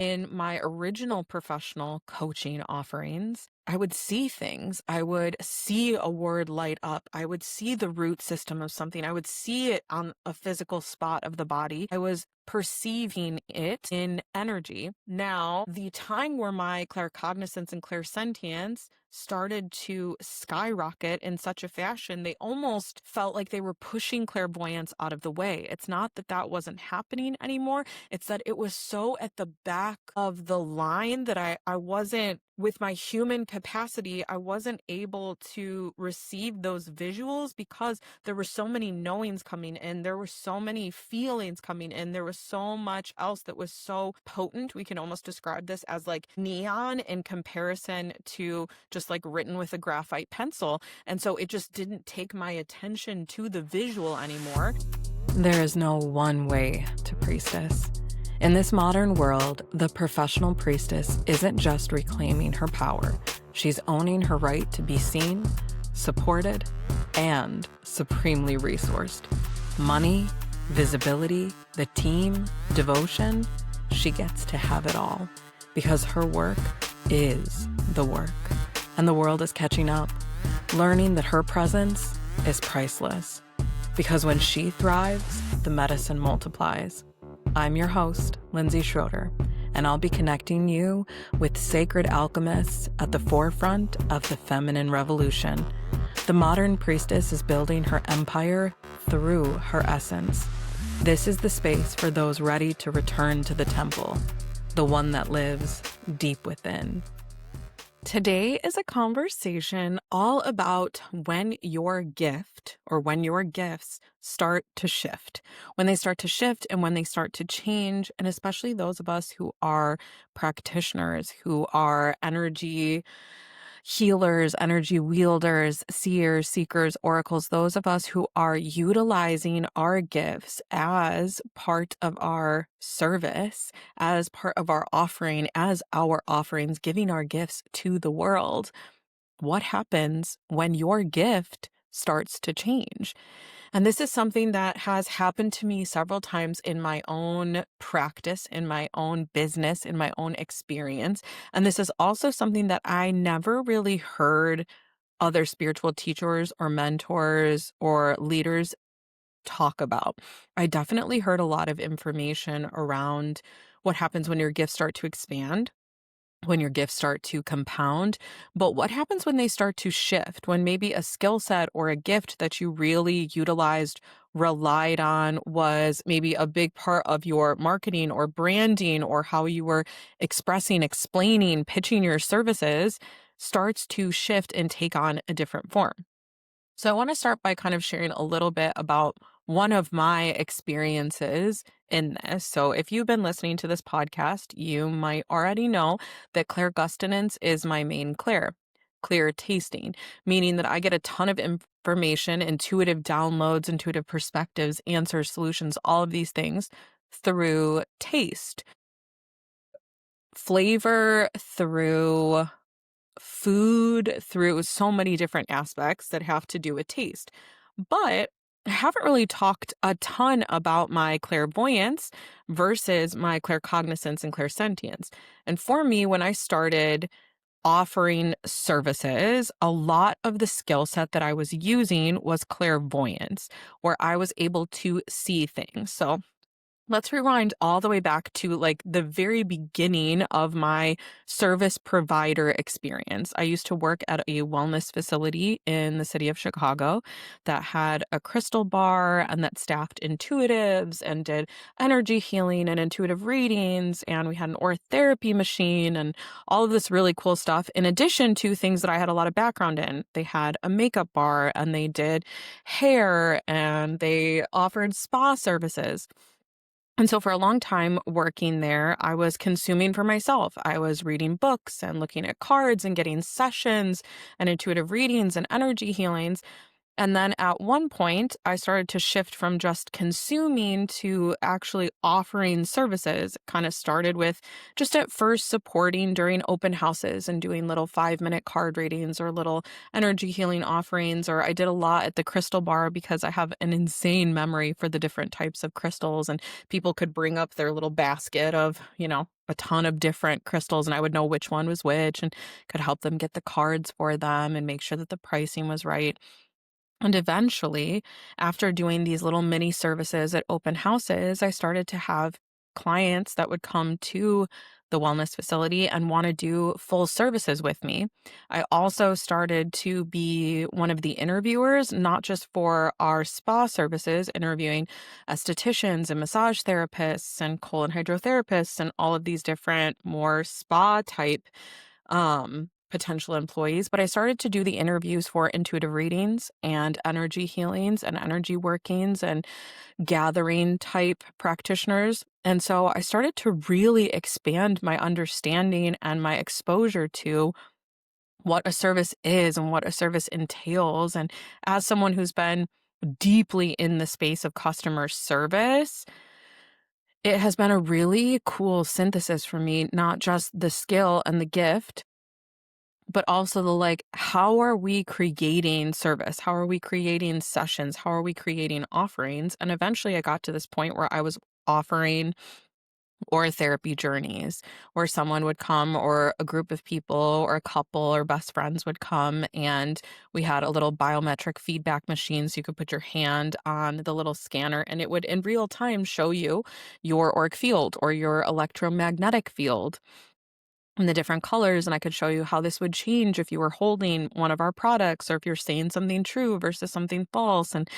In my original professional coaching offerings, I would see things. I would see a word light up. I would see the root system of something. I would see it on a physical spot of the body. I was perceiving it in energy. Now, the time where my claircognizance and clairsentience started to skyrocket in such a fashion, they almost felt like they were pushing clairvoyance out of the way. It's not that that wasn't happening anymore. It's that it was so at the back of the line that I wasn't, with my human capacity, I wasn't able to receive those visuals because there were so many knowings coming in. There were so many feelings coming in. There was so much else that was so potent. We can almost describe this as like neon in comparison to just like written with a graphite pencil. And so it just didn't take my attention to the visual anymore. There is no one way to priestess. In this modern world, the professional priestess isn't just reclaiming her power. She's owning her right to be seen, supported, and supremely resourced. Money, visibility, the team, devotion, she gets to have it all because her work is the work. And the world is catching up, learning that her presence is priceless. Because when she thrives, the medicine multiplies. I'm your host, Lindsay Schroeder, and I'll be connecting you with sacred alchemists at the forefront of the feminine revolution. The modern priestess is building her empire through her essence. This is the space for those ready to return to the temple, the one that lives deep within. Today is a conversation all about when your gift or when your gifts start to shift, when they start to shift and when they start to change, and especially those of us who are practitioners, who are energy healers, energy wielders, seers, seekers, oracles, those of us who are utilizing our gifts as part of our service, as part of our offering, as our offerings, giving our gifts to the world. What happens when your gift starts to change? And this is something that has happened to me several times in my own practice, in my own business, in my own experience. And this is also something that I never really heard other spiritual teachers or mentors or leaders talk about. I definitely heard a lot of information around what happens when your gifts start to expand, when your gifts start to compound, but what happens when they start to shift, when maybe a skill set or a gift that you really utilized, relied on, was maybe a big part of your marketing or branding or how you were expressing, explaining, pitching your services, starts to shift and take on a different form. So I want to start by kind of sharing a little bit about one of my experiences in this. So if you've been listening to this podcast, you might already know that claircognizance is my main clear tasting, meaning that I get a ton of information, intuitive downloads, intuitive perspectives, answers, solutions, all of these things through taste, flavor, through food, through so many different aspects that have to do with taste. But I haven't really talked a ton about my clairvoyance versus my claircognizance and clairsentience. And for me, when I started offering services, a lot of the skill set that I was using was clairvoyance, where I was able to see things. So let's rewind all the way back to like the very beginning of my service provider experience. I used to work at a wellness facility in the city of Chicago that had a crystal bar and that staffed intuitives and did energy healing and intuitive readings. And we had an orth therapy machine and all of this really cool stuff, in addition to things that I had a lot of background in. They had a makeup bar and they did hair and they offered spa services. And so for a long time working there, I was consuming for myself. I was reading books and looking at cards and getting sessions and intuitive readings and energy healings. And then at one point, I started to shift from just consuming to actually offering services. It kind of started with just at first supporting during open houses and doing little 5-minute card readings or little energy healing offerings. Or I did a lot at the crystal bar because I have an insane memory for the different types of crystals. And people could bring up their little basket of, a ton of different crystals, and I would know which one was which and could help them get the cards for them and make sure that the pricing was right. And eventually, after doing these little mini services at open houses, I started to have clients that would come to the wellness facility and want to do full services with me. I also started to be one of the interviewers, not just for our spa services, interviewing estheticians and massage therapists and colon hydrotherapists and all of these different more spa type potential employees, but I started to do the interviews for intuitive readings and energy healings and energy workings and gathering type practitioners. And so I started to really expand my understanding and my exposure to what a service is and what a service entails. And as someone who's been deeply in the space of customer service, it has been a really cool synthesis for me, not just the skill and the gift, but also the like, how are we creating service? How are we creating sessions? How are we creating offerings? And eventually I got to this point where I was offering or therapy journeys where someone would come or a group of people or a couple or best friends would come, and we had a little biometric feedback machine so you could put your hand on the little scanner and it would in real time show you your auric field or your electromagnetic field and the different colors, and I could show you how this would change if you were holding one of our products or if you're saying something true versus something false, and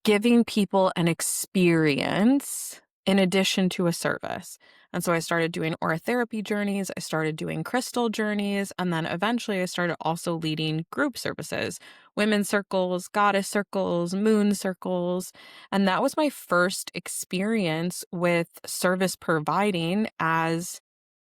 giving people an experience in addition to a service. And so I started doing aurotherapy journeys, I started doing crystal journeys, and then eventually I started also leading group services, women's circles, goddess circles, moon circles. And that was my first experience with service providing as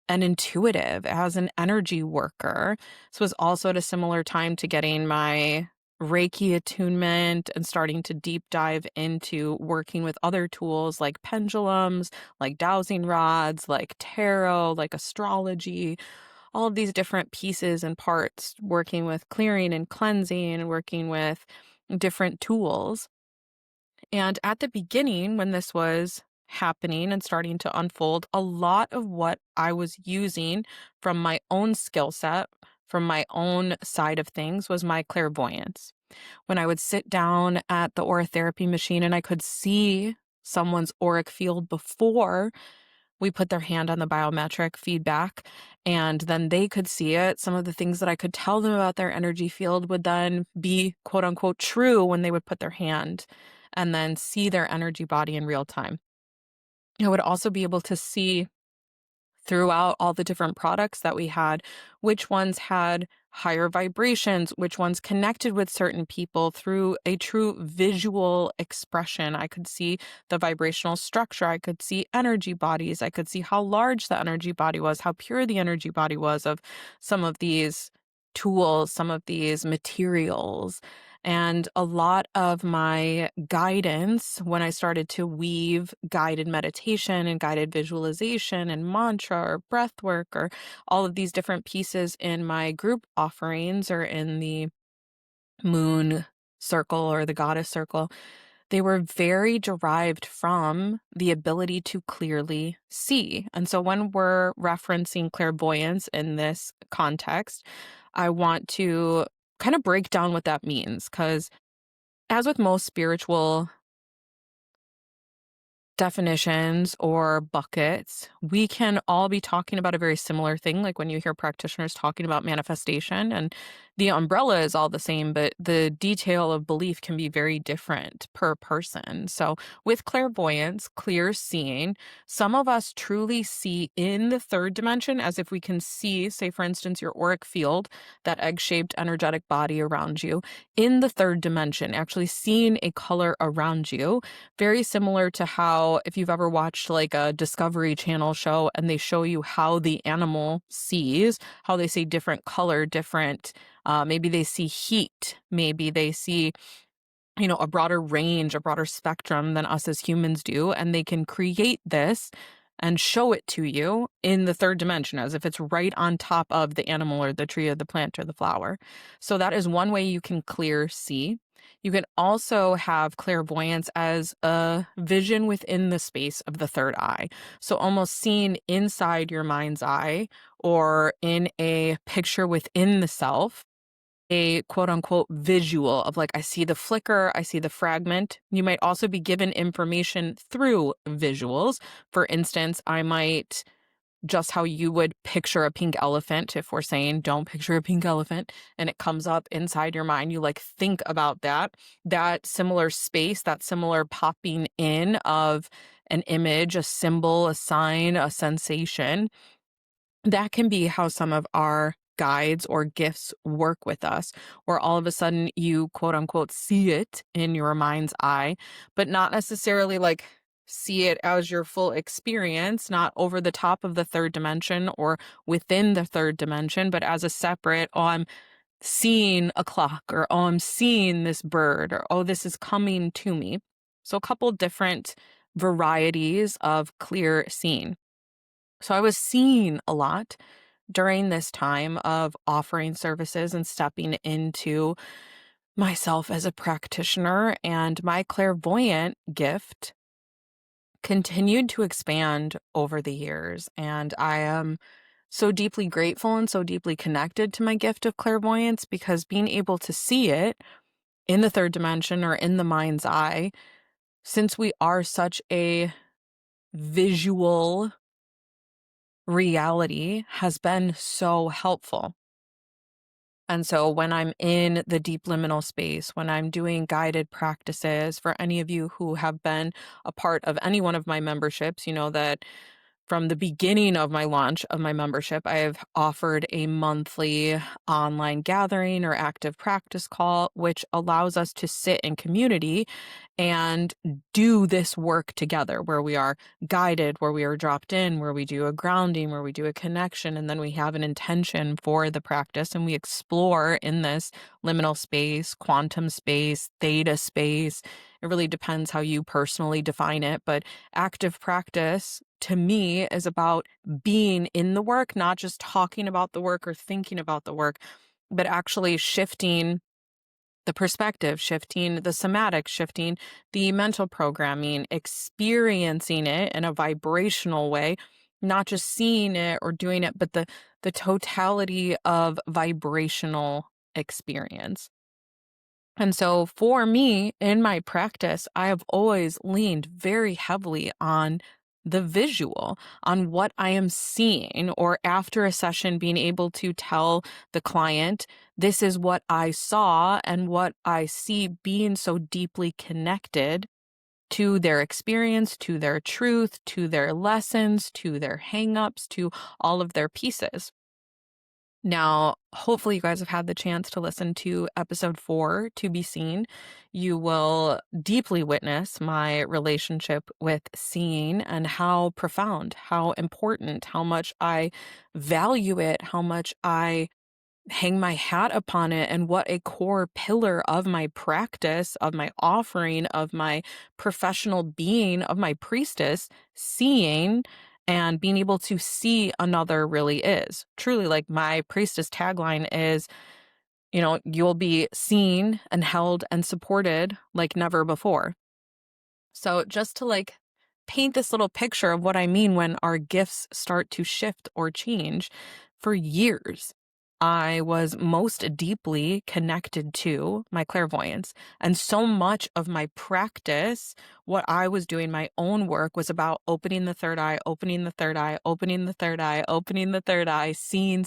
an intuitive, as an energy worker. This was also at a similar time to getting my Reiki attunement and starting to deep dive into working with other tools like pendulums, like dowsing rods, like tarot, like astrology, all of these different pieces and parts, working with clearing and cleansing and working with different tools. And at the beginning, when this was happening and starting to unfold, a lot of what I was using from my own skill set, from my own side of things, was my clairvoyance. When I would sit down at the orotherapy machine and I could see someone's auric field before we put their hand on the biometric feedback, and then they could see it. Some of the things that I could tell them about their energy field would then be quote unquote true when they would put their hand and then see their energy body in real time. I would also be able to see throughout all the different products that we had, which ones had higher vibrations, which ones connected with certain people through a true visual expression. I could see the vibrational structure. I could see energy bodies. I could see how large the energy body was, how pure the energy body was of some of these tools, some of these materials. And a lot of my guidance, when I started to weave guided meditation and guided visualization and mantra or breath work or all of these different pieces in my group offerings or in the moon circle or the goddess circle, they were very derived from the ability to clearly see. And so when we're referencing clairvoyance in this context, I want to kind of break down what that means, because as with most spiritual definitions or buckets, we can all be talking about a very similar thing. Like when you hear practitioners talking about manifestation, and the umbrella is all the same, but the detail of belief can be very different per person. So with clairvoyance, clear seeing, some of us truly see in the third dimension as if we can see, say, for instance, your auric field, that egg-shaped energetic body around you, in the third dimension, actually seeing a color around you. Very similar to how, if you've ever watched like a Discovery Channel show and they show you how the animal sees, how they say different color, different Maybe they see heat. Maybe they see, you know, a broader range, a broader spectrum than us as humans do, and they can create this and show it to you in the third dimension as if it's right on top of the animal or the tree or the plant or the flower. So that is one way you can clear see. You can also have clairvoyance as a vision within the space of the third eye. So almost seeing inside your mind's eye or in a picture within the self, a quote unquote visual of like, I see the flicker, I see the fragment. You might also be given information through visuals. For instance, I might, just how you would picture a pink elephant, if we're saying don't picture a pink elephant and it comes up inside your mind, you like think about that similar space, that similar popping in of an image, a symbol, a sign, a sensation. That can be how some of our guides or gifts work with us, where all of a sudden you quote unquote see it in your mind's eye, but not necessarily like see it as your full experience, not over the top of the third dimension or within the third dimension, but as a separate, oh, I'm seeing a clock, or oh, I'm seeing this bird, or oh, this is coming to me. So, a couple different varieties of clear seeing. So I was seeing a lot during this time of offering services and stepping into myself as a practitioner, and my clairvoyant gift continued to expand over the years. And I am so deeply grateful and so deeply connected to my gift of clairvoyance, because being able to see it in the third dimension or in the mind's eye, since we are such a visual reality, has been so helpful. And so when I'm in the deep liminal space, when I'm doing guided practices, for any of you who have been a part of any one of my memberships, you know that from the beginning of my launch of my membership, I have offered a monthly online gathering or active practice call, which allows us to sit in community and do this work together, where we are guided, where we are dropped in, where we do a grounding, where we do a connection, and then we have an intention for the practice, and we explore in this liminal space, quantum space, theta space. It really depends how you personally define it, but active practice to me is about being in the work, not just talking about the work or thinking about the work, but actually shifting the perspective, shifting the somatic, shifting the mental programming, experiencing it in a vibrational way, not just seeing it or doing it, but the totality of vibrational experience. And so for me, in my practice, I have always leaned very heavily on the visual, on what I am seeing, or after a session, being able to tell the client, this is what I saw and what I see, being so deeply connected to their experience, to their truth, to their lessons, to their hangups, to all of their pieces. Now, hopefully, you guys have had the chance to listen to episode 4, To Be Seen. You will deeply witness my relationship with seeing and how profound, how important, how much I value it, how much I hang my hat upon it, and what a core pillar of my practice, of my offering, of my professional being, of my priestess, seeing and being able to see another really is. Truly, like my priestess tagline is, you know, you'll be seen and held and supported like never before. So just to like paint this little picture of what I mean when our gifts start to shift or change, for years, I was most deeply connected to my clairvoyance. And so much of my practice, what I was doing, my own work, was about opening the third eye, opening the third eye, opening the third eye, opening the third eye, seeing.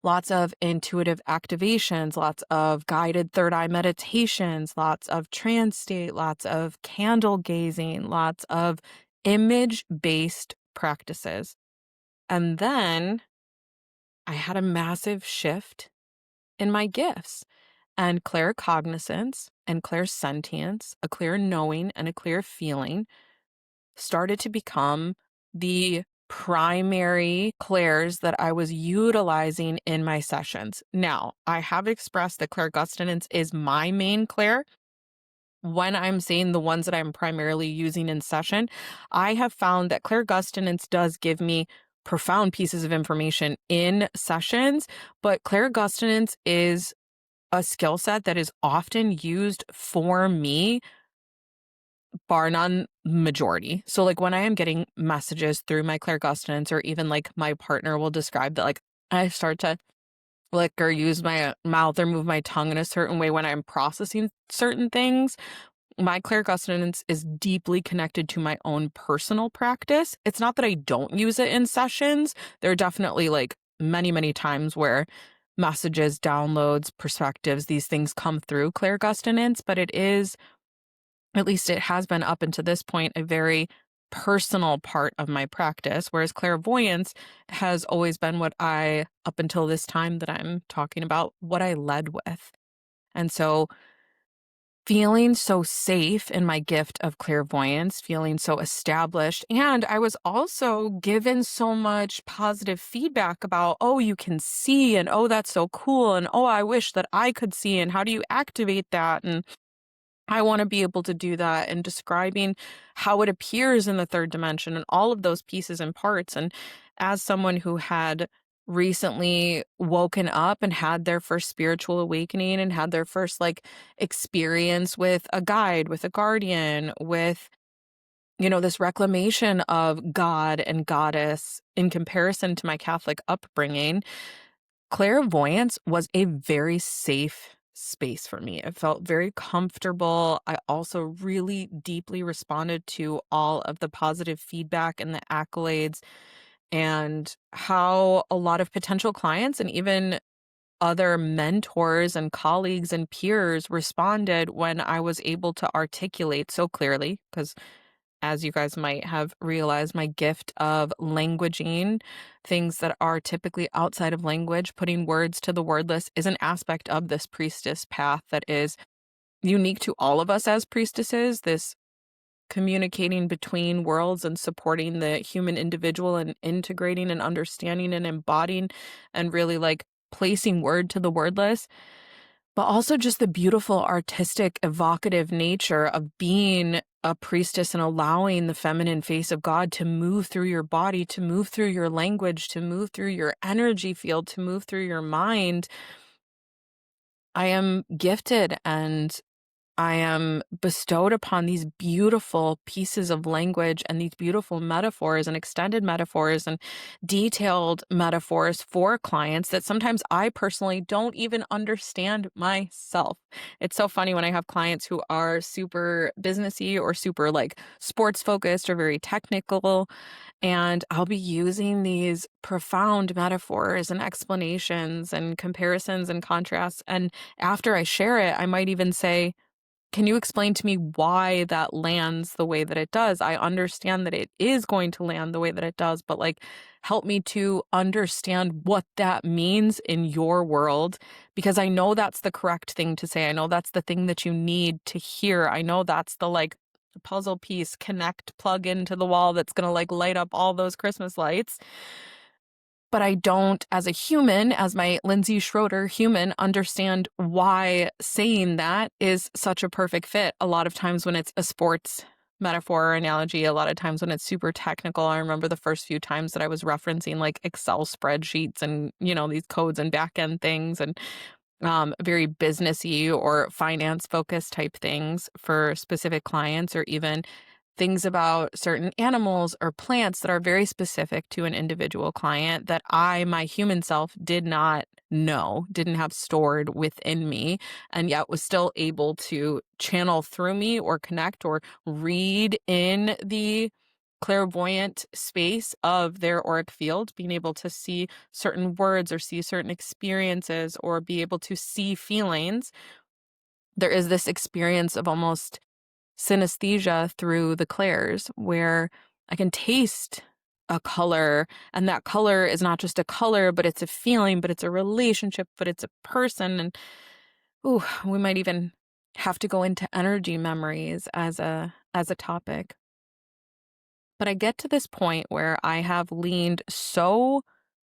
Lots of intuitive activations, lots of guided third eye meditations, lots of trance state, lots of candle gazing, lots of image based practices. And then I had a massive shift in my gifts, and claircognizance and clairsentience, a clear knowing and a clear feeling, started to become the primary clairs that I was utilizing in my sessions. Now, I have expressed that claircognizance is my main clair. When I'm saying the ones that I'm primarily using in session, I have found that claircognizance does give me profound pieces of information in sessions, but claircognizance is a skill set that is often used for me, bar none, majority. So, like, when I am getting messages through my claircognizance, or even like my partner will describe that, like, I start to lick or use my mouth or move my tongue in a certain way when I'm processing certain things. My claircognizance is deeply connected to my own personal practice. It's not that I don't use it in sessions. There are definitely like many, many times where messages, downloads, perspectives, these things come through claircognizance, but it is, at least it has been up until this point, a very personal part of my practice. Whereas clairvoyance has always been what I, up until this time that I'm talking about, what I led with. And so feeling so safe in my gift of clairvoyance, feeling so established. And I was also given so much positive feedback about, oh, you can see, and oh, that's so cool. And oh, I wish that I could see. And how do you activate that? And I want to be able to do that, and describing how it appears in the third dimension and all of those pieces and parts. And as someone who had recently woken up and had their first spiritual awakening and had their first like experience with a guide, with a guardian, with, this reclamation of God and goddess in comparison to my Catholic upbringing, clairvoyance was a very safe space for me. It felt very comfortable. I also really deeply responded to all of the positive feedback and the accolades, and how a lot of potential clients and even other mentors and colleagues and peers responded when I was able to articulate so clearly. Because, as you guys might have realized, my gift of languaging things that are typically outside of language, putting words to the wordless, is an aspect of this priestess path that is unique to all of us as priestesses. This communicating between worlds and supporting the human individual and integrating and understanding and embodying and really like placing word to the wordless, but also just the beautiful, artistic, evocative nature of being a priestess and allowing the feminine face of God to move through your body, to move through your language, to move through your energy field, to move through your mind. I am gifted, and I am bestowed upon these beautiful pieces of language and these beautiful metaphors and extended metaphors and detailed metaphors for clients that sometimes I personally don't even understand myself. It's so funny when I have clients who are super businessy or super like sports focused or very technical, and I'll be using these profound metaphors and explanations and comparisons and contrasts. And after I share it, I might even say, can you explain to me why that lands the way that it does? I understand that it is going to land the way that it does, but like, help me to understand what that means in your world, because I know that's the correct thing to say. I know that's the thing that you need to hear. I know that's the like puzzle piece, connect, plug into the wall that's going to like light up all those Christmas lights. But I don't, as a human, as my Lindsay Schroeder human, understand why saying that is such a perfect fit. A lot of times when it's a sports metaphor or analogy, a lot of times when it's super technical. I remember the first few times that I was referencing like Excel spreadsheets and, these codes and back end things, and very businessy or finance focused type things for specific clients, or even things about certain animals or plants that are very specific to an individual client that I, my human self, did not know, didn't have stored within me, and yet was still able to channel through me or connect or read in the clairvoyant space of their auric field, being able to see certain words or see certain experiences or be able to see feelings. There is this experience of almost synesthesia through the clairs where I can taste a color, and that color is not just a color, but it's a feeling, but it's a relationship, but it's a person. And ooh, we might even have to go into energy memories as a topic. But I get to this point where I have leaned so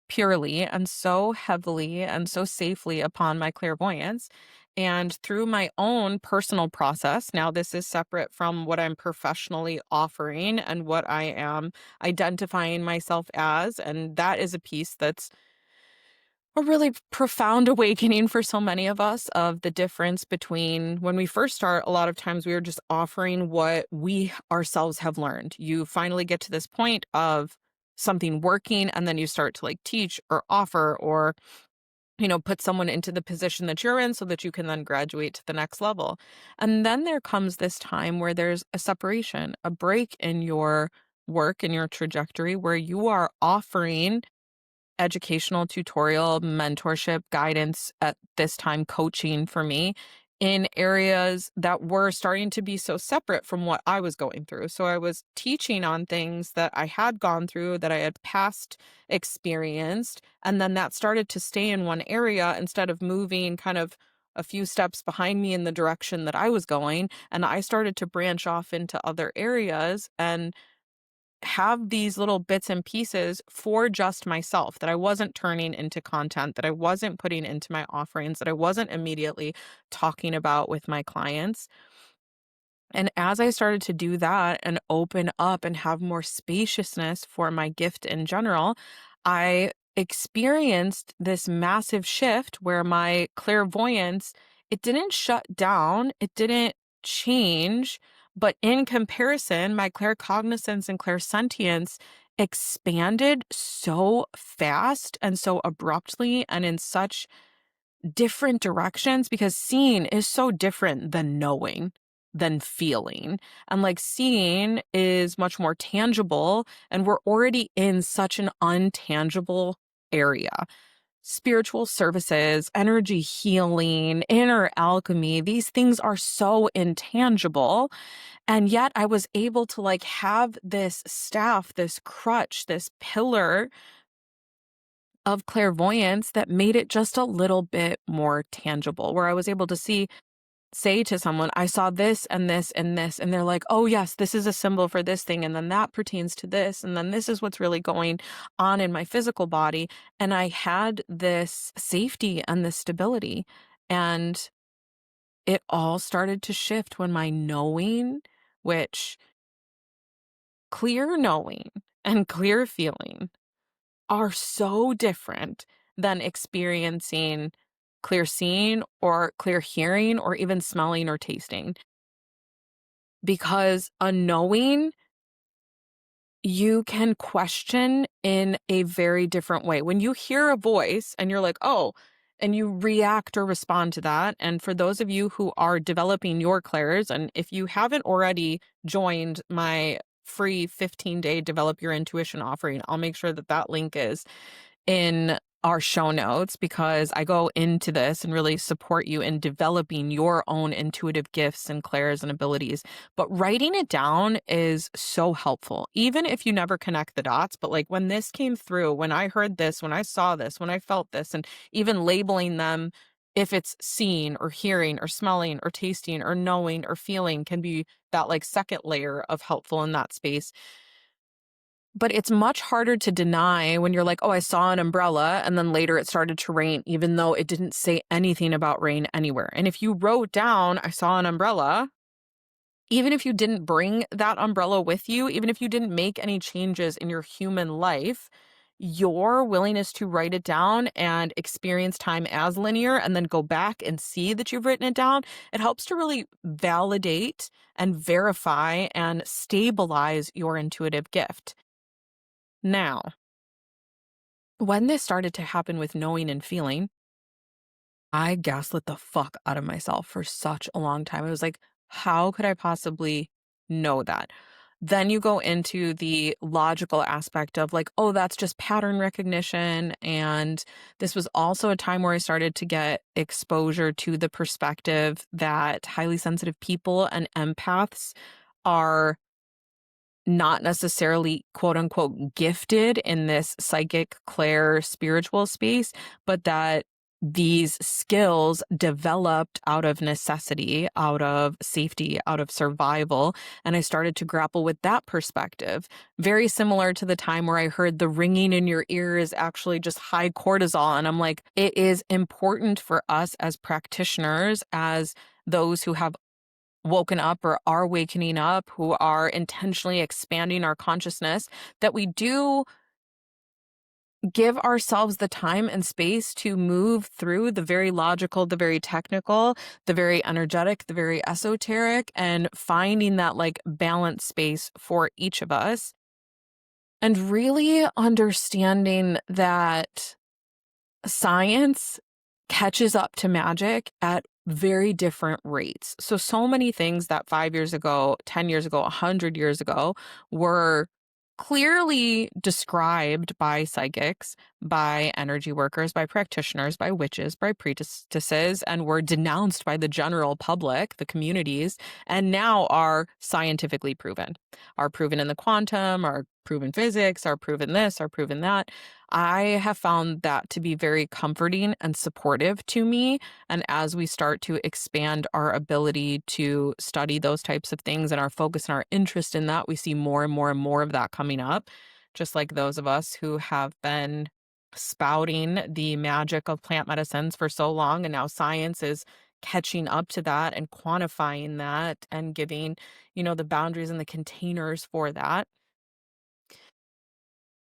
purely and so heavily and so safely upon my clairvoyance. And through my own personal process, now this is separate from what I'm professionally offering and what I am identifying myself as. And that is a piece that's a really profound awakening for so many of us of the difference between when we first start. A lot of times we are just offering what we ourselves have learned. You finally get to this point of something working, and then you start to like teach or offer or, put someone into the position that you're in so that you can then graduate to the next level. And then there comes this time where there's a separation, a break in your work and your trajectory where you are offering educational, tutorial, mentorship, guidance, at this time, coaching for me in areas that were starting to be so separate from what I was going through. So I was teaching on things that I had gone through, that I had past experienced, and then that started to stay in one area instead of moving kind of a few steps behind me in the direction that I was going. And I started to branch off into other areas and have these little bits and pieces for just myself that I wasn't turning into content, that I wasn't putting into my offerings, that I wasn't immediately talking about with my clients. And as I started to do that and open up and have more spaciousness for my gift in general, I experienced this massive shift where my clairvoyance, it didn't shut down, it didn't change, but in comparison, my claircognizance and clairsentience expanded so fast and so abruptly and in such different directions, because seeing is so different than knowing, than feeling. And like seeing is much more tangible, and we're already in such an untangible area. Spiritual services, energy healing, inner alchemy, these things are so intangible. And yet I was able to like have this staff, this crutch, this pillar of clairvoyance that made it just a little bit more tangible, where I was able to say to someone, I saw this and this and this. And they're like, oh, yes, this is a symbol for this thing. And then that pertains to this. And then this is what's really going on in my physical body. And I had this safety and this stability. And it all started to shift when my knowing, which clear knowing and clear feeling are so different than experiencing clear seeing or clear hearing or even smelling or tasting. Because a knowing, you can question in a very different way. When you hear a voice and you're like, oh, and you react or respond to that. And for those of you who are developing your clairs, and if you haven't already joined my free 15-day Develop Your Intuition offering, I'll make sure that that link is in our show notes, because I go into this and really support you in developing your own intuitive gifts and clairs and abilities. But writing it down is so helpful, even if you never connect the dots. But like when this came through, when I heard this, when I saw this, when I felt this, and even labeling them, if it's seeing or hearing or smelling or tasting or knowing or feeling, can be that like second layer of helpful in that space. But it's much harder to deny when you're like, oh, I saw an umbrella, and then later it started to rain, even though it didn't say anything about rain anywhere. And if you wrote down, I saw an umbrella, even if you didn't bring that umbrella with you, even if you didn't make any changes in your human life, your willingness to write it down and experience time as linear and then go back and see that you've written it down, it helps to really validate and verify and stabilize your intuitive gift. Now, when this started to happen with knowing and feeling, I gaslit the fuck out of myself for such a long time. I was like, how could I possibly know that? Then you go into the logical aspect of like, oh, that's just pattern recognition. And this was also a time where I started to get exposure to the perspective that highly sensitive people and empaths are not necessarily quote unquote gifted in this psychic clair spiritual space, but that these skills developed out of necessity, out of safety, out of survival. And I started to grapple with that perspective. Very similar to the time where I heard the ringing in your ear is actually just high cortisol. And I'm like, it is important for us as practitioners, as those who have woken up or are wakening up, who are intentionally expanding our consciousness, that we do give ourselves the time and space to move through the very logical, the very technical, the very energetic, the very esoteric, and finding that like balance space for each of us. And really understanding that science catches up to magic at very different rates. So many things that 5 years ago, 10 years ago, 100 years ago were clearly described by psychics, by energy workers, by practitioners, by witches, by priestesses, and were denounced by the general public, the communities, and now are scientifically proven, are proven in the quantum, are proven physics, are proven this, are proven that. I have found that to be very comforting and supportive to me. And as we start to expand our ability to study those types of things and our focus and our interest in that, we see more and more and more of that coming up. Just like those of us who have been spouting the magic of plant medicines for so long, and now science is catching up to that and quantifying that and giving, the boundaries and the containers for that.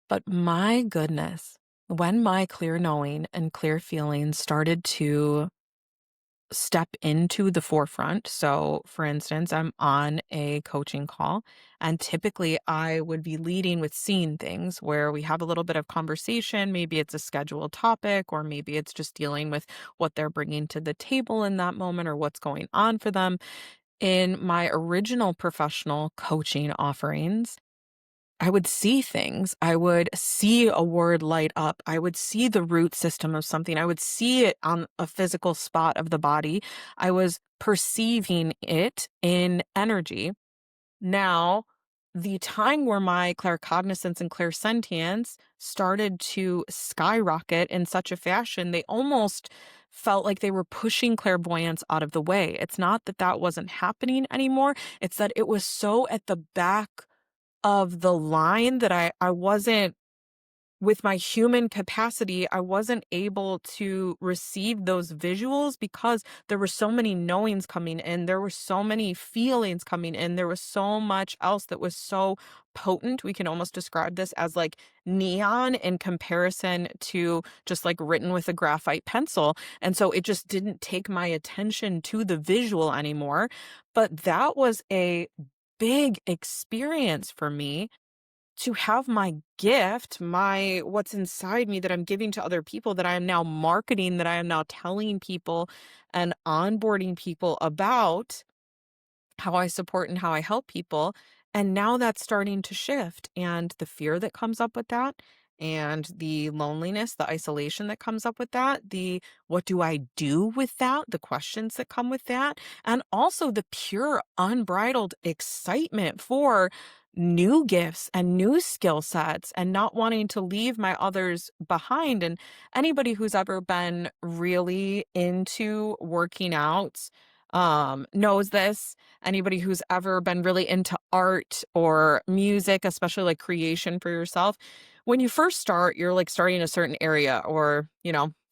But my goodness, when my clear knowing and clear feeling started to step into the forefront. So, for instance, I'm on a coaching call, and typically I would be leading with seeing things where we have a little bit of conversation. Maybe it's a scheduled topic, or maybe it's just dealing with what they're bringing to the table in that moment or what's going on for them. In my original professional coaching offerings, I would see things. I would see a word light up. I would see the root system of something. I would see it on a physical spot of the body. I was perceiving it in energy. Now, the time where my claircognizance and clairsentience started to skyrocket in such a fashion, they almost felt like they were pushing clairvoyance out of the way. It's not that that wasn't happening anymore. It's that it was so at the back of the line that I wasn't, with my human capacity, I wasn't able to receive those visuals because there were so many knowings coming in. There were so many feelings coming in. There was so much else that was so potent. We can almost describe this as like neon in comparison to just like written with a graphite pencil. And so it just didn't take my attention to the visual anymore. But that was a big experience for me to have my gift, my what's inside me that I'm giving to other people, that I am now marketing, that I am now telling people and onboarding people about how I support and how I help people. And now that's starting to shift. And the fear that comes up with that, and the loneliness, the isolation that comes up with that, the what do I do with that, the questions that come with that, and also the pure, unbridled excitement for new gifts and new skill sets and not wanting to leave my others behind. And anybody who's ever been really into working out knows this. Anybody who's ever been really into art or music, especially like creation for yourself, when you first start, you're like starting a certain area, or,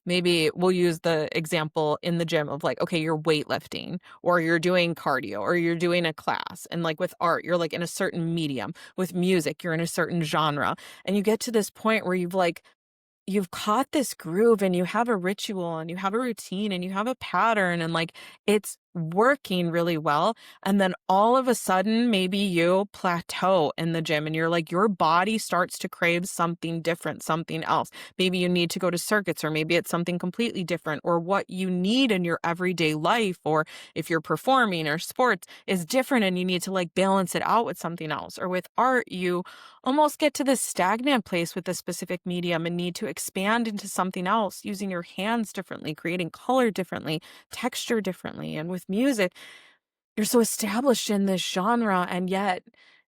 maybe we'll use the example in the gym of like, okay, you're weightlifting or you're doing cardio or you're doing a class. And like with art, you're like in a certain medium. With music, you're in a certain genre. And you get to this point where you've caught this groove and you have a ritual and you have a routine and you have a pattern, and like it's working really well. And then all of a sudden, maybe you plateau in the gym and you're like, your body starts to crave something different, something else. Maybe you need to go to circuits, or maybe it's something completely different, or what you need in your everyday life, or if you're performing or sports is different and you need to like balance it out with something else. Or with art, you almost get to this stagnant place with a specific medium and need to expand into something else, using your hands differently, creating color differently, texture differently. And with music, you're so established in this genre, and yet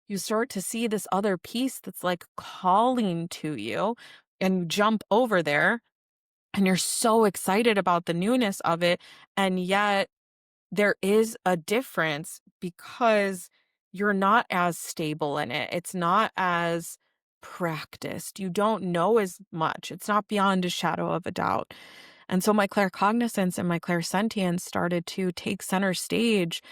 you start to see this other piece that's like calling to you, and you jump over there and you're so excited about the newness of it. And yet there is a difference because you're not as stable in it. It's not as practiced. You don't know as much. It's not beyond a shadow of a doubt. And so my claircognizance and my clairsentience started to take center stage.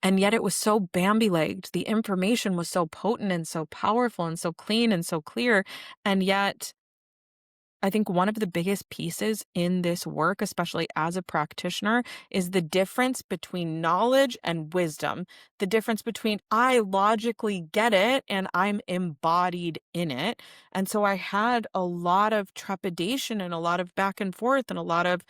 And yet it was so Bambi legged. The information was so potent and so powerful and so clean and so clear. And yet I think one of the biggest pieces in this work, especially as a practitioner, is the difference between knowledge and wisdom. The difference between I logically get it and I'm embodied in it. And so I had a lot of trepidation and a lot of back and forth and a lot of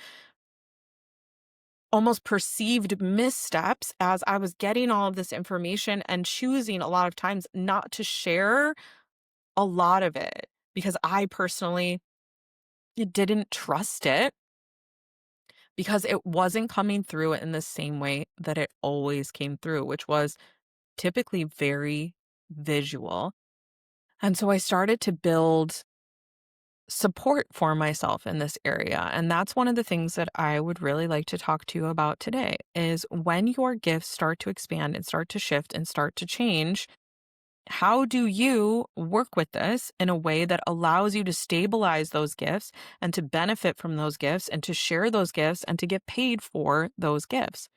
almost perceived missteps as I was getting all of this information and choosing a lot of times not to share a lot of it because I personally didn't trust it because it wasn't coming through in the same way that it always came through, which was typically very visual. And so I started to build support for myself in this area. And that's one of the things that I would really like to talk to you about today is when your gifts start to expand and start to shift and start to change, how do you work with this in a way that allows you to stabilize those gifts and to benefit from those gifts and to share those gifts and to get paid for those gifts?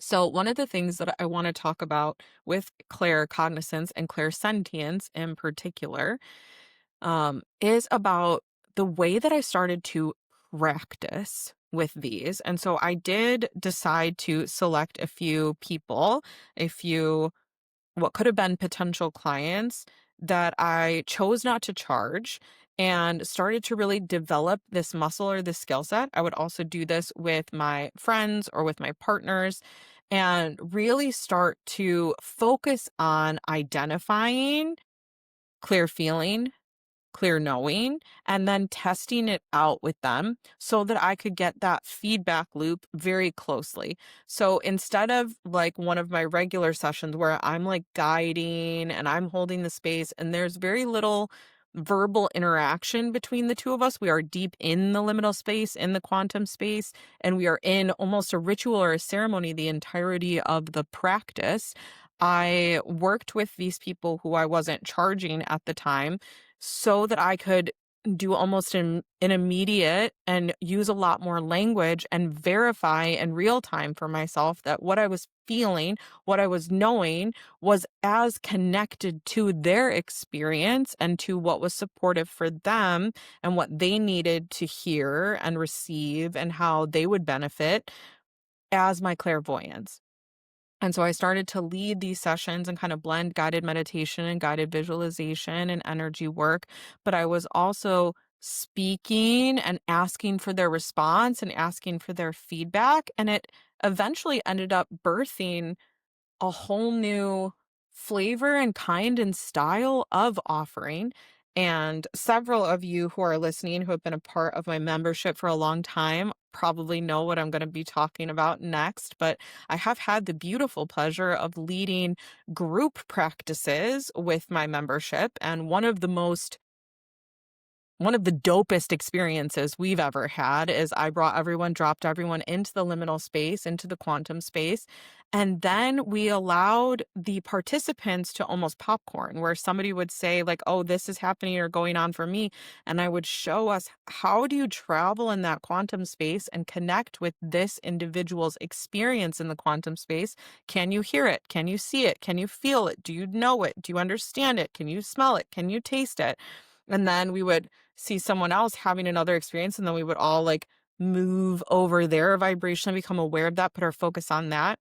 So, one of the things that I want to talk about with claircognizance and clairsentience in particular is about the way that I started to practice with these. And so I did decide to select a few people, a few what could have been potential clients that I chose not to charge and started to really develop this muscle or this skill set. I would also do this with my friends or with my partners and really start to focus on identifying clear feeling, clear knowing, and then testing it out with them so that I could get that feedback loop very closely. So instead of like one of my regular sessions where I'm like guiding and I'm holding the space and there's very little verbal interaction between the two of us, we are deep in the liminal space, in the quantum space, and we are in almost a ritual or a ceremony the entirety of the practice. I worked with these people who I wasn't charging at the time so that I could do almost an immediate and use a lot more language and verify in real time for myself that what I was feeling, what I was knowing was as connected to their experience and to what was supportive for them and what they needed to hear and receive and how they would benefit as my clairvoyance. And so I started to lead these sessions and kind of blend guided meditation and guided visualization and energy work. But I was also speaking and asking for their response and asking for their feedback. And it eventually ended up birthing a whole new flavor and kind and style of offering. And several of you who are listening who have been a part of my membership for a long time probably know what I'm going to be talking about next. But I have had the beautiful pleasure of leading group practices with my membership. And one of the dopest experiences we've ever had is I dropped everyone into the liminal space, into the quantum space. And then we allowed the participants to almost popcorn, where somebody would say, like, oh, this is happening or going on for me. And I would show us how do you travel in that quantum space and connect with this individual's experience in the quantum space? Can you hear it? Can you see it? Can you feel it? Do you know it? Do you understand it? Can you smell it? Can you taste it? And then we would see someone else having another experience, and then we would all like move over their vibration and become aware of that, put our focus on that,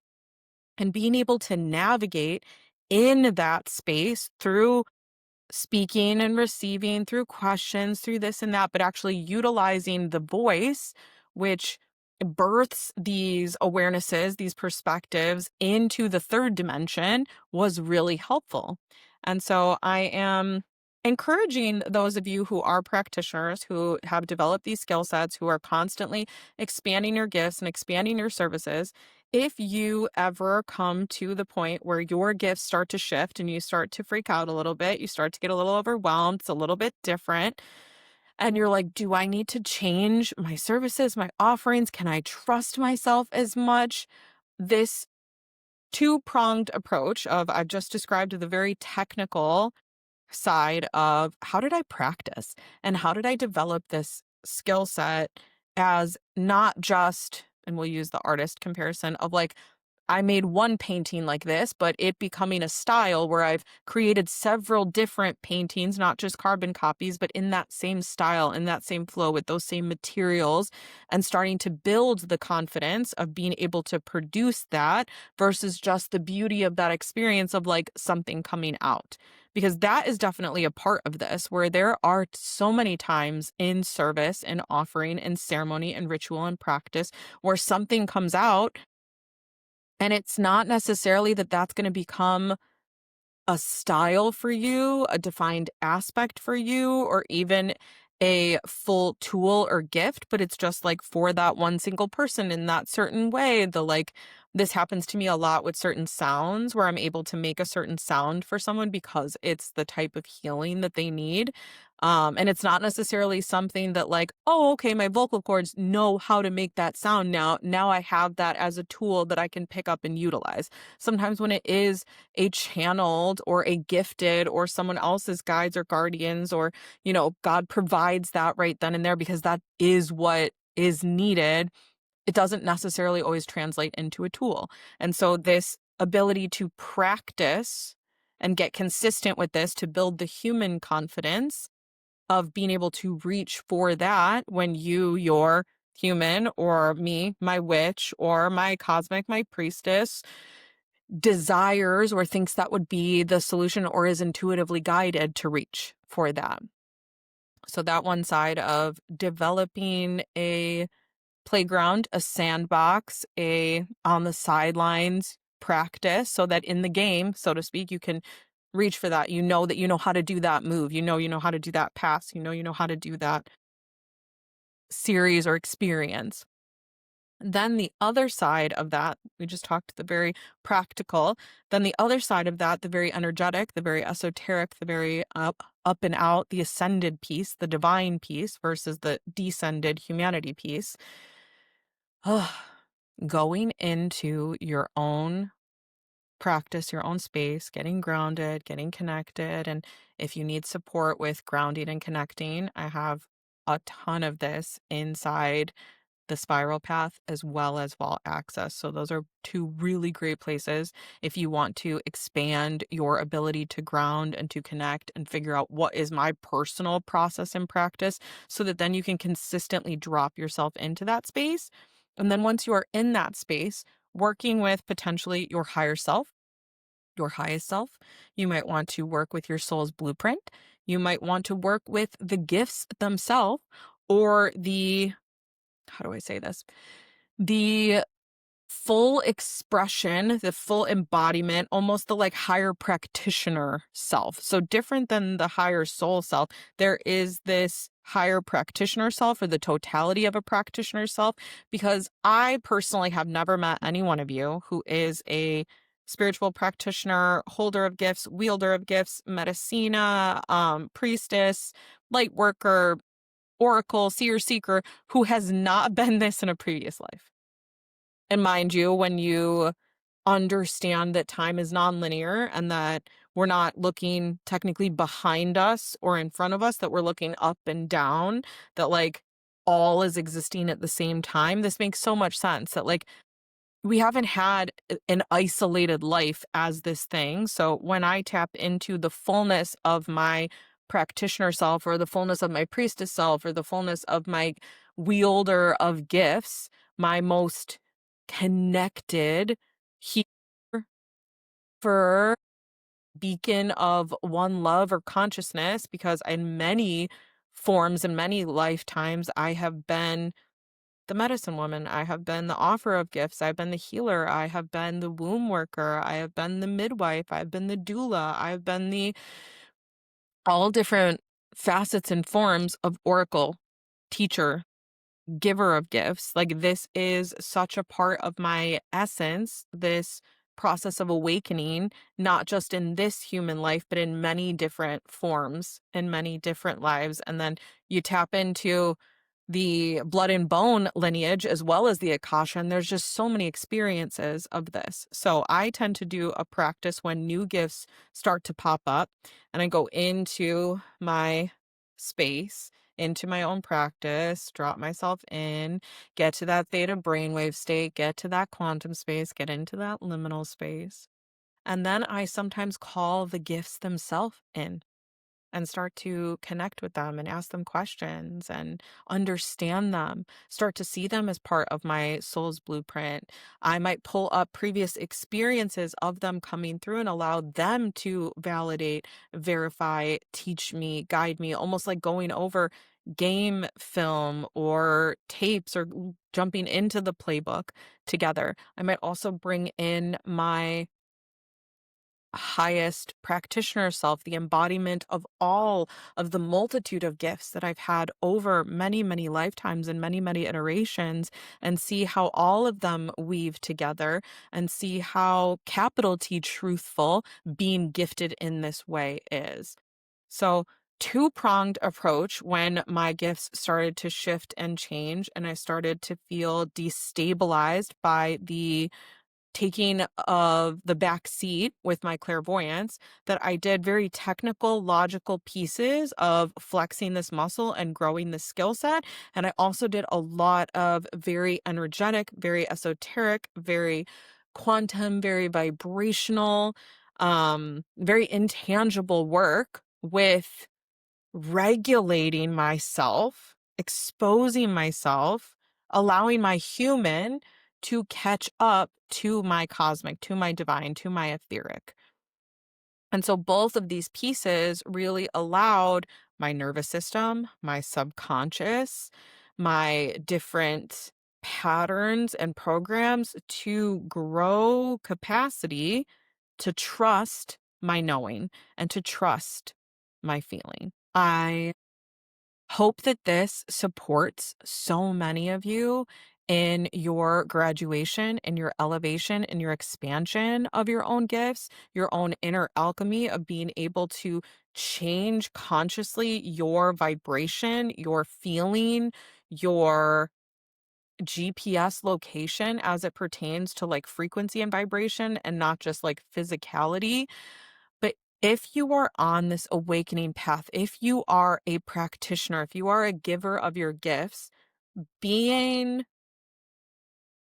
and being able to navigate in that space through speaking and receiving, through questions, through this and that, but actually utilizing the voice, which births these awarenesses, these perspectives into the third dimension, was really helpful. And so I am encouraging those of you who are practitioners, who have developed these skill sets, who are constantly expanding your gifts and expanding your services. If you ever come to the point where your gifts start to shift and you start to freak out a little bit, you start to get a little overwhelmed, it's a little bit different, And you're like, do I need to change my services, my offerings? Can I trust myself as much? This two-pronged approach of I've just described the very technical side of how did I practice and how did I develop this skill set as not just, and we'll use the artist comparison of like, I made one painting like this, but it becoming a style where I've created several different paintings, not just carbon copies, but in that same style, in that same flow with those same materials, and starting to build the confidence of being able to produce that versus just the beauty of that experience of like something coming out. Because that is definitely a part of this, where there are so many times in service and offering and ceremony and ritual and practice where something comes out and it's not necessarily that that's going to become a style for you, a defined aspect for you, or even a full tool or gift, but it's just like for that one single person in that certain way. The like, this happens to me a lot with certain sounds where I'm able to make a certain sound for someone because it's the type of healing that they need. And it's not necessarily something that like, oh, okay, my vocal cords know how to make that sound now. Now I have that as a tool that I can pick up and utilize. Sometimes when it is a channeled or a gifted or someone else's guides or guardians or, God provides that right then and there because that is what is needed. It doesn't necessarily always translate into a tool. And so this ability to practice and get consistent with this to build the human confidence of being able to reach for that when your human or me, my witch or my cosmic, my priestess desires or thinks that would be the solution or is intuitively guided to reach for that. So that one side of developing a playground, a sandbox, a on the sidelines practice so that in the game, so to speak, you can reach for that. You know that you know how to do that move. You know how to do that pass. You know how to do that series or experience. Then the other side of that, we just talked the very practical. Then the other side of that, the very energetic, the very esoteric, the very up and out, the ascended piece, the divine piece versus the descended humanity piece. Going into your own practice, your own space, getting grounded, getting connected. And if you need support with grounding and connecting, I have a ton of this inside the spiral path as well as vault access. So those are two really great places if you want to expand your ability to ground and to connect and figure out what is my personal process and practice so that then you can consistently drop yourself into that space. And then once you are in that space, working with potentially your higher self, your highest self, you might want to work with your soul's blueprint. You might want to work with the gifts themselves or how do I say this? The full expression, the full embodiment, almost the like higher practitioner self. So different than the higher soul self, there is this higher practitioner self or the totality of a practitioner self, because I personally have never met any one of you who is a spiritual practitioner, holder of gifts, wielder of gifts, medicina, priestess, light worker, oracle, seer, seeker, who has not been this in a previous life. And mind you, when you understand that time is nonlinear and that we're not looking technically behind us or in front of us, that we're looking up and down, that like all is existing at the same time, this makes so much sense that like we haven't had an isolated life as this thing. So when I tap into the fullness of my practitioner self or the fullness of my priestess self or the fullness of my wielder of gifts, my most connected here for beacon of one love or consciousness, because in many forms and many lifetimes I have been the medicine woman, I have been the offer of gifts, I've been the healer, I have been the womb worker, I have been the midwife, I've been the doula, I've been the all different facets and forms of oracle, teacher, giver of gifts. Like this is such a part of my essence, this process of awakening, not just in this human life, but in many different forms, in many different lives. And then you tap into the blood and bone lineage as well as the Akasha. And there's just so many experiences of this. So I tend to do a practice when new gifts start to pop up, and I go into my space, into my own practice, drop myself in, get to that theta brainwave state, get to that quantum space, get into that liminal space. And then I sometimes call the gifts themselves in and start to connect with them and ask them questions and understand them, start to see them as part of my soul's blueprint. I might pull up previous experiences of them coming through and allow them to validate, verify, teach me, guide me, almost like going over game film or tapes or jumping into the playbook together. I might also bring in my highest practitioner self, the embodiment of all of the multitude of gifts that I've had over many, many lifetimes and many, many iterations, and see how all of them weave together and see how capital T truthful being gifted in this way is. So, two-pronged approach when my gifts started to shift and change, and I started to feel destabilized by the taking of the back seat with my clairvoyance, that I did very technical, logical pieces of flexing this muscle and growing this skill set. And I also did a lot of very energetic, very esoteric, very quantum, very vibrational, very intangible work with regulating myself, exposing myself, allowing my human to catch up to my cosmic, to my divine, to my etheric. And so both of these pieces really allowed my nervous system, my subconscious, my different patterns and programs to grow capacity to trust my knowing and to trust my feeling. I hope that this supports so many of you in your graduation, in your elevation, in your expansion of your own gifts, your own inner alchemy of being able to change consciously your vibration, your feeling, your GPS location as it pertains to like frequency and vibration and not just like physicality. But if you are on this awakening path, if you are a practitioner, if you are a giver of your gifts, being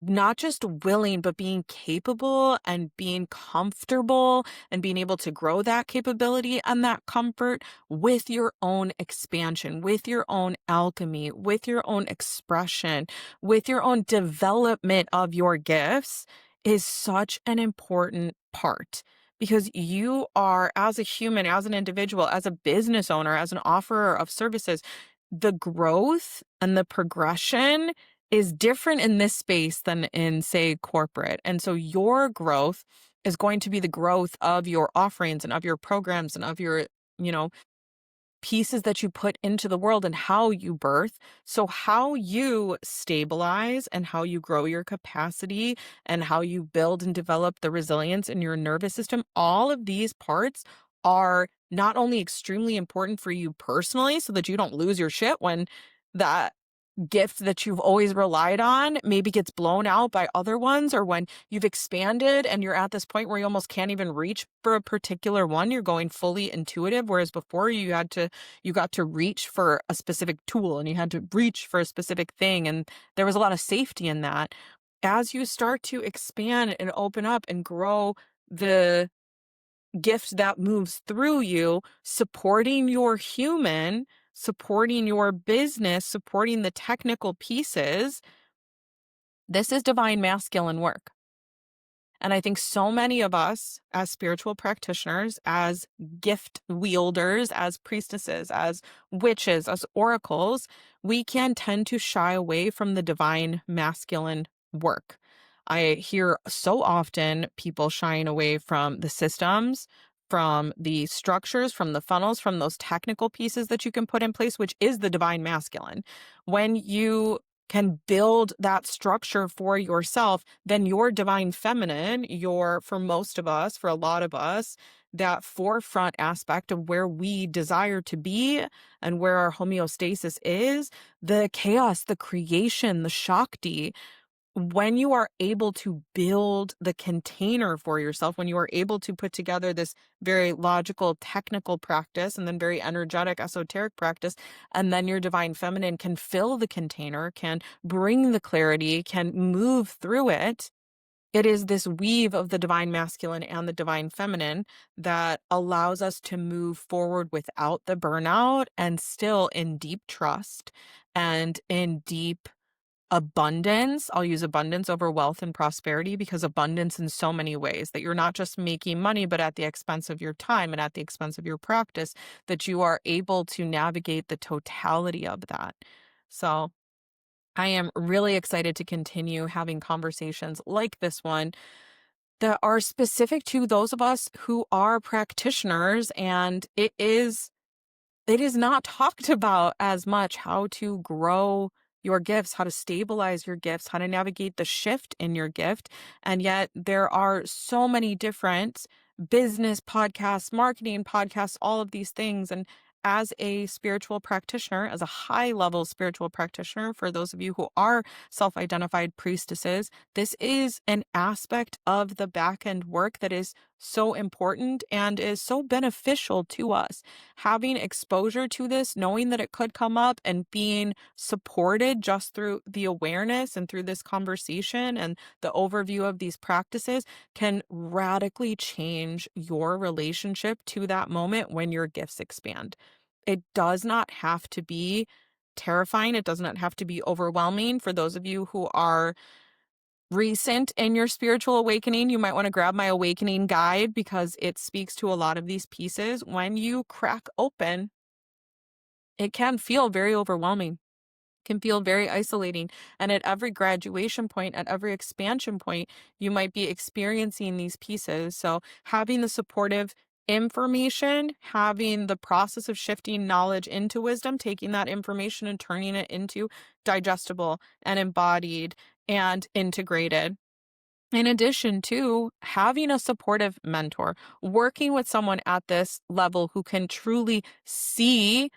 not just willing, but being capable and being comfortable and being able to grow that capability and that comfort with your own expansion, with your own alchemy, with your own expression, with your own development of your gifts is such an important part. Because you are, as a human, as an individual, as a business owner, as an offerer of services, the growth and the progression is different in this space than in, say, corporate. And so your growth is going to be the growth of your offerings and of your programs and of your, you know, pieces that you put into the world and how you birth. So how you stabilize and how you grow your capacity and how you build and develop the resilience in your nervous system, all of these parts are not only extremely important for you personally so that you don't lose your shit when that gift that you've always relied on maybe gets blown out by other ones, or when you've expanded and you're at this point where you almost can't even reach for a particular one, you're going fully intuitive, whereas before you got to reach for a specific tool and you had to reach for a specific thing, and there was a lot of safety in that. As you start to expand and open up and grow the gift that moves through you, supporting your human, supporting your business, supporting the technical pieces, this is divine masculine work. And I think so many of us as spiritual practitioners, as gift wielders, as priestesses, as witches, as oracles, we can tend to shy away from the divine masculine work. I hear so often people shying away from the systems, from the structures, from the funnels, from those technical pieces that you can put in place, which is the divine masculine. When you can build that structure for yourself, then your divine feminine, for most of us, for a lot of us, that forefront aspect of where we desire to be and where our homeostasis is, the chaos, the creation, the Shakti, when you are able to build the container for yourself, when you are able to put together this very logical, technical practice and then very energetic, esoteric practice, and then your divine feminine can fill the container, can bring the clarity, can move through it. It is this weave of the divine masculine and the divine feminine that allows us to move forward without the burnout and still in deep trust and in deep abundance. I'll use abundance over wealth and prosperity, because abundance in so many ways, that you're not just making money, but at the expense of your time and at the expense of your practice, that you are able to navigate the totality of that. So I am really excited to continue having conversations like this one that are specific to those of us who are practitioners. And it is not talked about as much, how to grow your gifts, how to stabilize your gifts, how to navigate the shift in your gift. And yet there are so many different business podcasts, marketing podcasts, all of these things. And as a spiritual practitioner, as a high level spiritual practitioner, for those of you who are self identified priestesses, this is an aspect of the back end work that is so important and is so beneficial to us. Having exposure to this, knowing that it could come up, and being supported just through the awareness and through this conversation and the overview of these practices can radically change your relationship to that moment when your gifts expand. It does not have to be terrifying. It does not have to be overwhelming. For those of you who are recent in your spiritual awakening, you might want to grab my awakening guide, because it speaks to a lot of these pieces. When you crack open, it can feel very overwhelming, can feel very isolating. And at every graduation point, at every expansion point, you might be experiencing these pieces. So having the supportive information, having the process of shifting knowledge into wisdom, taking that information and turning it into digestible and embodied and integrated. In addition to having a supportive mentor, working with someone at this level who can truly see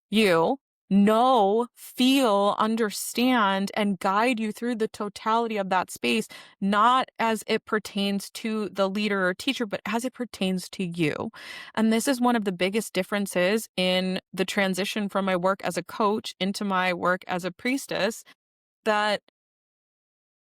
you, know, feel, understand, and guide you through the totality of that space, not as it pertains to the leader or teacher, but as it pertains to you. And this is one of the biggest differences in the transition from my work as a coach into my work as a priestess, that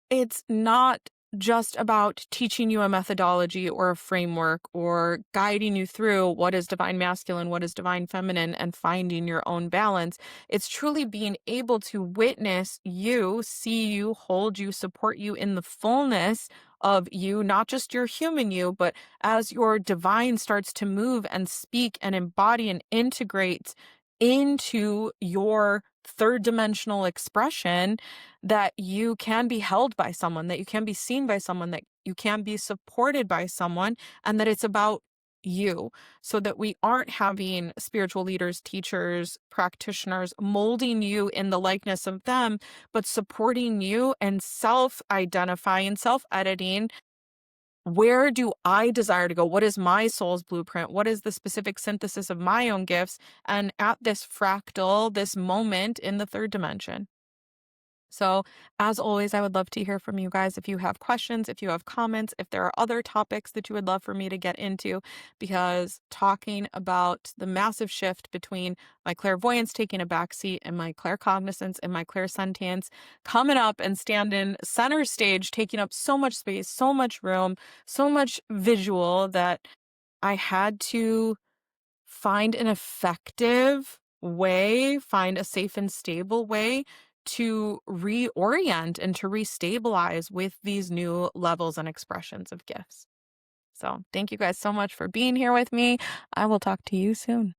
it's not just about teaching you a methodology or a framework or guiding you through what is divine masculine, what is divine feminine, and finding your own balance. It's truly being able to witness you, see you, hold you, support you in the fullness of you, not just your human you, but as your divine starts to move and speak and embody and integrate into your third dimensional expression, that you can be held by someone, that you can be seen by someone, that you can be supported by someone, and that it's about you, so that we aren't having spiritual leaders, teachers, practitioners molding you in the likeness of them, but supporting you and self identifying, self editing. Where do I desire to go? What is my soul's blueprint? What is the specific synthesis of my own gifts? And at this fractal, this moment in the third dimension. So, as always, I would love to hear from you guys if you have questions, if you have comments, if there are other topics that you would love for me to get into, because talking about the massive shift between my clairvoyance taking a backseat and my claircognizance and my clairsentience coming up and standing center stage, taking up so much space, so much room, so much visual, that I had to find an effective way, find a safe and stable way to reorient and to restabilize with these new levels and expressions of gifts. So, thank you guys so much for being here with me. I will talk to you soon.